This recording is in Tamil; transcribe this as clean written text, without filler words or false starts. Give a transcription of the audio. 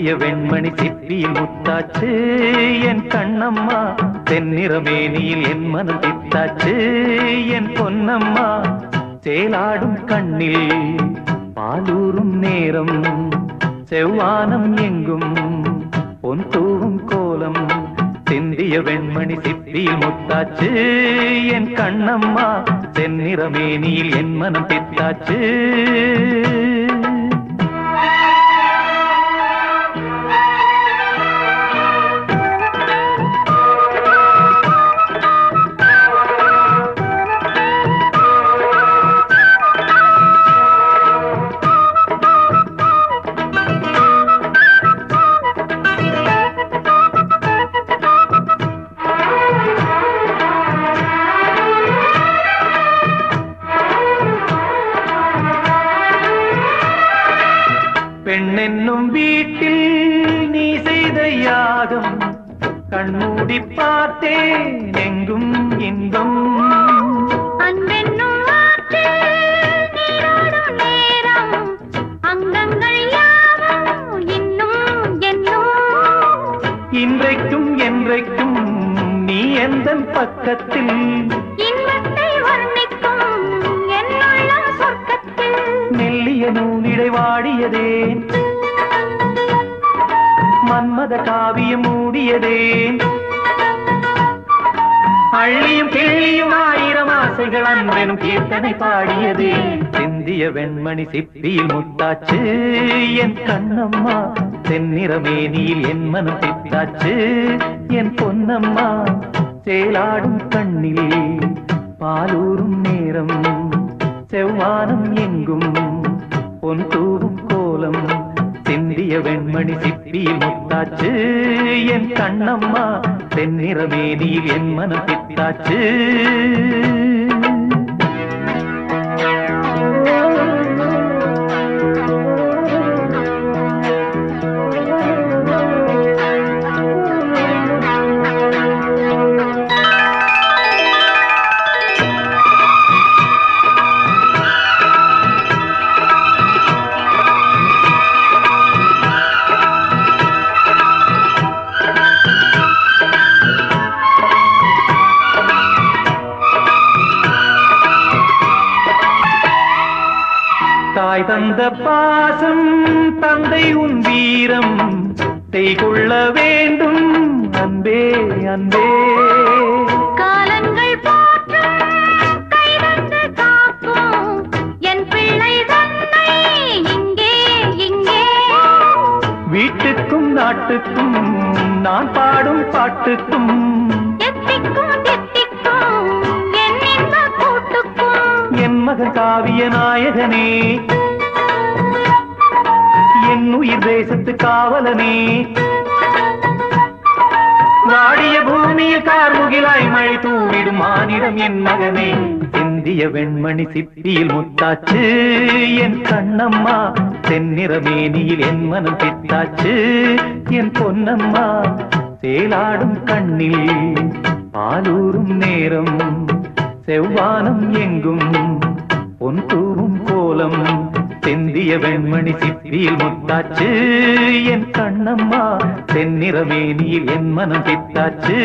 சிந்திய வெண்மணி சிப்பியில் முத்தாச்சு என் கண்ணம்மா, தென்னிறமேனியில் என் மனம் பித்தாச்சு என் பொன்னம்மா. சேலாடும் கண்ணில் பாலூரும் நேரம், செவ்வானம் எங்கும் பொன் தூவும் கோலம். சிந்திய வெண்மணி சிப்பியில் முத்தாச்சு என் கண்ணம்மா, தென்னிறமேனியில் என் மனம் பித்தாச்சு. பெண்ணென்னும் வீட்டில் நீ செய்த யாகம், கண்மூடி பார்த்தேன் எங்கும் இன்பம். அன்பென்னும் நேரம் அங்கங்கள் யாவும் இன்னும் என்னும். இன்றைக்கும் என்றைக்கும் நீ எந்தன் பக்கத்தில், இன்பத்தை வர்ணிக்கும் என்னுள்ள சொர்க்கத்தில். மெல்லிய நூலிடை வாடியதே, மன்மத காவியம் மூடியதே. அள்ளியும் கிள்ளியும் ஆயிரம் ஆசைகள் அன்பெனும் கீர்த்தனை பாடியதே. சிந்திய வெண்மணி சிப்பியில் முத்தாச்சு என் கண்ணம்மா, தென்னிறமேனியில் என் மனம் பித்தாச்சு என் பொன்னம்மா. சேலாடும் கண்ணில் பாலூரும் நேரம், செவ்வானம் எங்கும் பொன் தூவும் கோலம். சிந்திய வெண்மணி சிப்பியில் முத்தாச்சு என் கண்ணம்மா, தென்னிறமேனியில் என் மனம் பித்தாச்சு. தாய் தந்த பாசம் தந்தை உன் வீரம், செய்கொள்ள வேண்டும் அன்பே அன்பே. காலங்கள் போற்றும் கைதந்து காக்கும் என் பிள்ளை தந்தை இங்கே இங்கே. வீட்டுக்கும் நாட்டுக்கும் நான் பாடும் பாட்டுக்கும், எத்திக்கும் தித்திக்கும் என் இந்த கூட்டுக்கும். என் மகன் காவிய நாயகனே, என் உயிர் தேசத்து காவலனே. வாடிய பூமியில் கார்முகிலாய் மழை தூவிடும் மானிடம் என் மகனே. சிந்திய வெண்மணி சிப்பியில் முத்தாச்சு என் கண்ணம்மா, தென்னிறமேனியில் என் மனம் பித்தாச்சு என் பொன்னம்மா. சேலாடும் கண்ணில் பாலூரும் நேரம், செவ்வானம் எங்கும் பொன் தூவும் கோலம். சிந்திய வெண்மணி சிப்பியில் முத்தாச்சு என் கண்ணம்மா, தென்னிறமேனியில் என் மனம் பித்தாச்சு.